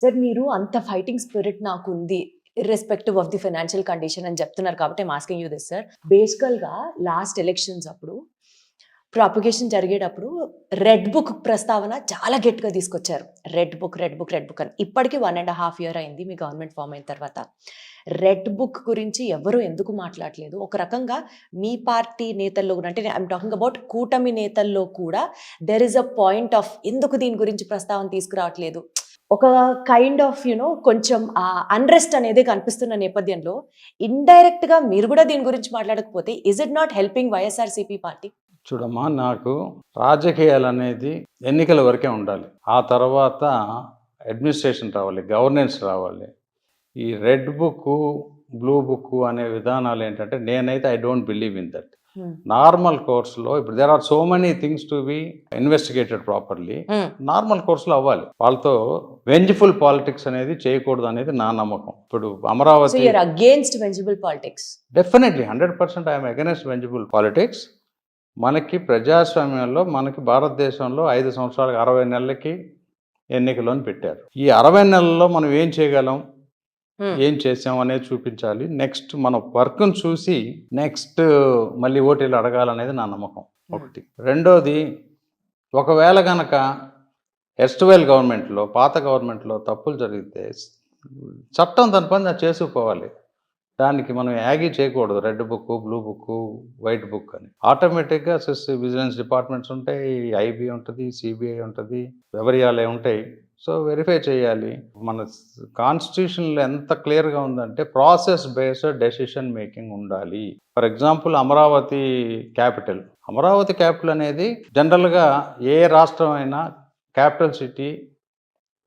Sir మీరు అంత fighting spirit నాకుంది. Irrespective of the financial condition అని చెప్తున్నారు కాబట్టి I'm asking you this sir. బేసికల్‌గా లాస్ట్ ఎలక్షన్స్ అప్పుడు ప్రాపగేషన్ జరిగేటప్పుడు రెడ్ బుక్ ప్రస్తావన చాలా గట్టిగా తీసుకొచ్చారు. Red book, red book, red book అని. ఇప్పటికి 1½ ఇయర్ అయింది మీ గవర్నమెంట్ ఫార్మ్ అయిన తర్వాత. రెడ్ బుక్ గురించి ఎవరు ఎందుకు మాట్లాడట్లేదు? ఒక రకంగా మీ పార్టీ నేతల్లో కూడా, అంటే ఐయామ్ టాకింగ్ అబౌట్ కూటమి నేతల్లో కూడా there is a point of ఎందుకు దీని గురించి ప్రస్తావన తీసుకురావట్లేదు? ఒక కైండ్ ఆఫ్ కొంచెం అన్రెస్ట్ అనేది కనిపిస్తున్న నేపథ్యంలో ఇండైరెక్ట్‌గా మీరు కూడా దీని గురించి మాట్లాడకపోతే is it not helping YSRCP party? చూడమ్మా, నాకు రాజకీయాలు అనేది ఎన్నికల వరకే ఉండాలి. ఆ తర్వాత అడ్మినిస్ట్రేషన్ రావాలి, గవర్నెన్స్ రావాలి. ఈ రెడ్ బుక్, బ్లూ బుక్ అనే విధానాలు ఏంటంటే నేనైతే I don't believe in that. Normal కోర్సులో ఇప్పుడు there are so many things to be investigated properly. Normal కోర్సులో అవ్వాలి. వాళ్ళతో వెంజ్ఫుల్ పాలిటిక్స్ అనేది చేయకూడదు అనేది నా నమ్మకం. ఇప్పుడు Amaravati against vengeful politics. Definitely 100% I'm against vengeful politics. మనకి ప్రజాస్వామ్యంలో మనకి భారతదేశంలో 5 సంవత్సరాలకు 60 నెలలకి ఎన్నికలను పెట్టారు. ఈ 60 నెలల్లో మనం ఏం చేయగలం, ఏం చేసాం అనేది చూపించాలి. నెక్స్ట్ మన వర్క్ను చూసి నెక్స్ట్ మళ్ళీ ఓటీలు అడగాలనేది నా నమ్మకం ఒకటి. రెండోది, ఒకవేళ కనుక ఎస్ట్వెల్ గవర్నమెంట్లో, పాత గవర్నమెంట్లో తప్పులు జరిగితే చట్టం దాని పని చేసుకుపోవాలి. దానికి మనం యాగి చేయకూడదు. Red book, blue book, white book అని. ఆటోమేటిక్గా విజిలెన్స్ డిపార్ట్మెంట్స్ ఉంటాయి, ఐబీ ఉంటుంది, సిబిఐ ఉంటుంది, ఎవరియాలే ఉంటాయి. సో వెరిఫై చేయాలి. మన కాన్స్టిట్యూషన్లో ఎంత క్లియర్గా ఉందంటే ప్రాసెస్ బేస్డ్ డెసిషన్ మేకింగ్ ఉండాలి. ఫర్ ఎగ్జాంపుల్ అమరావతి క్యాపిటల్ అనేది జనరల్గా ఏ రాష్ట్రం అయినా క్యాపిటల్ సిటీ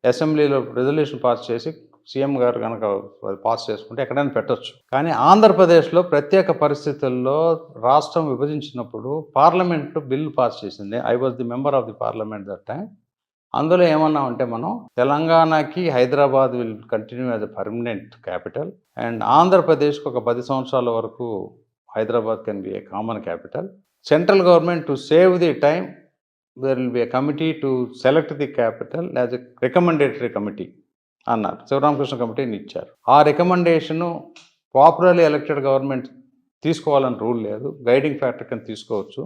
అసెంబ్లీలో రెజల్యూషన్ పాస్ చేసి సీఎం గారు కనుక పాస్ చేసుకుంటే ఎక్కడైనా పెట్టచ్చు. కానీ ఆంధ్రప్రదేశ్లో ప్రత్యేక పరిస్థితుల్లో రాష్ట్రం విభజించినప్పుడు పార్లమెంటు బిల్ పాస్ చేసింది. I was the member of the parliament that time. అందులో ఏమన్నామంటే మనం తెలంగాణకి Hyderabad will continue as a permanent capital and ఆంధ్రప్రదేశ్కి ఒక 10 సంవత్సరాల వరకు Hyderabad can be a common capital. Central government to save the time there will be a committee to select the capital as a recommendatory committee అన్నారు. శివరామకృష్ణ కమిటీని ఇచ్చారు. ఆ recommendation popularly elected government తీసుకోవాలని rule లేదు. గైడింగ్ ఫ్యాక్టర్ కింద తీసుకోవచ్చు.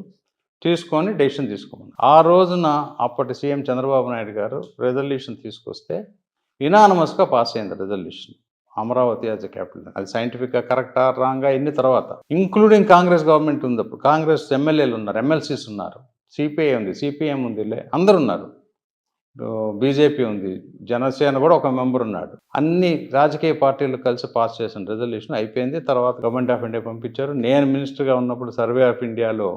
తీసుకొని decision తీసుకోమని ఆ రోజున అప్పటి సీఎం చంద్రబాబు నాయుడు గారు రెజల్యూషన్ తీసుకొస్తే యునానిమస్గా పాస్ అయింది resolution, Amaravati as a capital. అది సైంటిఫిక్గా కరెక్టా రాంగా ఇన్ని తర్వాత, ఇంక్లూడింగ్ కాంగ్రెస్ గవర్నమెంట్ ఉంది. అప్పుడు కాంగ్రెస్ ఎమ్మెల్యేలు ఉన్నారు, ఎమ్మెల్సీస్ ఉన్నారు, సిపిఐ ఉంది, సిపిఎం ఉంది, అందరు ఉన్నారు, బీజేపీ ఉంది, జనసేన కూడా ఒక మెంబర్ ఉన్నాడు. అన్ని రాజకీయ పార్టీలు కలిసి పాస్ చేసిన రెజల్యూషన్ అయిపోయింది. తర్వాత గవర్నమెంట్ ఆఫ్ ఇండియా పంపించారు. నేను మినిస్టర్గా ఉన్నప్పుడు సర్వే ఆఫ్ ఇండియాలో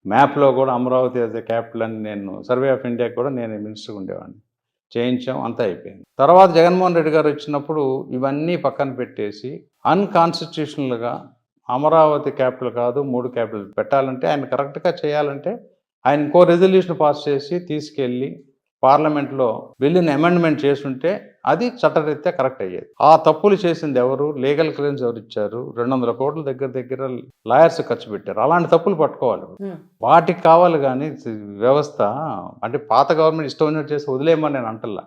మ్యాప్లో కూడా అమరావతి యాజ్ ఎ క్యాపిటల్ అని నేను సర్వే ఆఫ్ ఇండియా కూడా నేను మినిస్టర్గా ఉండేవాడిని, చేయించాం, అంతా అయిపోయింది. తర్వాత జగన్మోహన్ రెడ్డి గారు వచ్చినప్పుడు ఇవన్నీ పక్కన పెట్టేసి అన్కాన్స్టిట్యూషనల్గా అమరావతి క్యాపిటల్ కాదు 3 క్యాపిటల్ పెట్టాలంటే ఆయన కరెక్ట్గా చేయాలంటే ఆయన ఇంకో రెజల్యూషన్ పాస్ చేసి తీసుకెళ్ళి పార్లమెంట్లో బిల్లుని అమెండ్మెంట్ చేస్తుంటే అది చట్టరీత్యా కరెక్ట్ అయ్యేది. ఆ తప్పులు చేసింది ఎవరు? లీగల్ క్లెయిమ్స్ ఎవరు ఇచ్చారు? 200 కోట్ల దగ్గర లాయర్స్ ఖర్చు పెట్టారు. అలాంటి తప్పులు పట్టుకోవాలి. వాటికి కావాలి కానీ వ్యవస్థ అంటే పాత గవర్నమెంట్ ఇష్టం ఉన్నట్టు చేసి వదిలేయమని నేను అంటల్లా.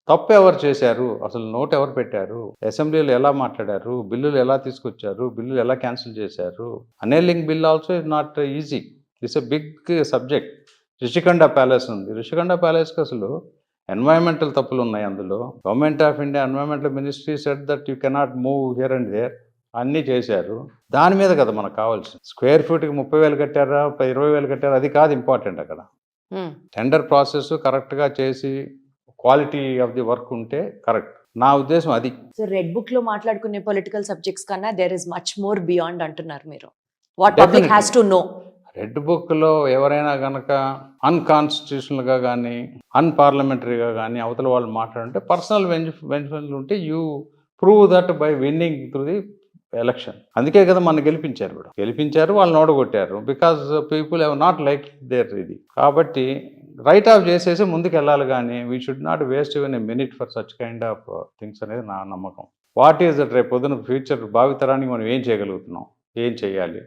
తప్పు ఎవరు చేశారు, అసలు నోట్ ఎవరు పెట్టారు, అసెంబ్లీలో ఎలా మాట్లాడారు, బిల్లులు ఎలా తీసుకొచ్చారు, బిల్లులు ఎలా క్యాన్సిల్ చేశారు. Annulling bill also is not easy. It's a big subject. Rishikonda palace ఉంది. రిషికొండ ప్యాలెస్కి అసలు ఎన్వైరన్మెంటల్ తప్పులు ఉన్నాయి. అందులో government of India environmental ministry said that you cannot move here and there అన్నీ చేశారు. దాని మీద కదా మనకు కావాల్సింది. స్క్వేర్ ఫీట్కి 30,000 కట్టారా, 20,000 కట్టారా, అది కాదు ఇంపార్టెంట్. అక్కడ టెండర్ ప్రాసెస్ కరెక్ట్గా చేసి క్వాలిటీ ఆఫ్ ది వర్క్ ఉంటే కరెక్ట్. నా ఉద్దేశం అది. సో రెడ్ బుక్ లో మాట్లాడుకునే పొలిటికల్ సబ్జెక్ట్స్ కన్నా there is much more beyond అంటున్నారు మీరు. What public has to know. Red బుక్లో ఎవరైనా కనుక అన్కాన్స్టిట్యూషనల్గా కానీ అన్పార్లమెంటరీగా కానీ అవతల వాళ్ళు మాట్లాడుంటే పర్సనల్ వెంచర్లు ఉంటే you prove that by winning through the election. అందుకే కదా మన గెలిపించారు, వాళ్ళని ఓడగొట్టారు. Because people have not like their ఇది. కాబట్టి రైట్ ఆఫ్ చేసేసి ముందుకు వెళ్ళాలి కానీ we should not waste even a minute for such kind of things అనేది నా నమ్మకం. వాట్ ఈజ్ దట్ రేపు పొద్దున ఫ్యూచర్ భావితరానికి మనం ఏం చేయగలుగుతున్నాం, ఏం చేయాలి.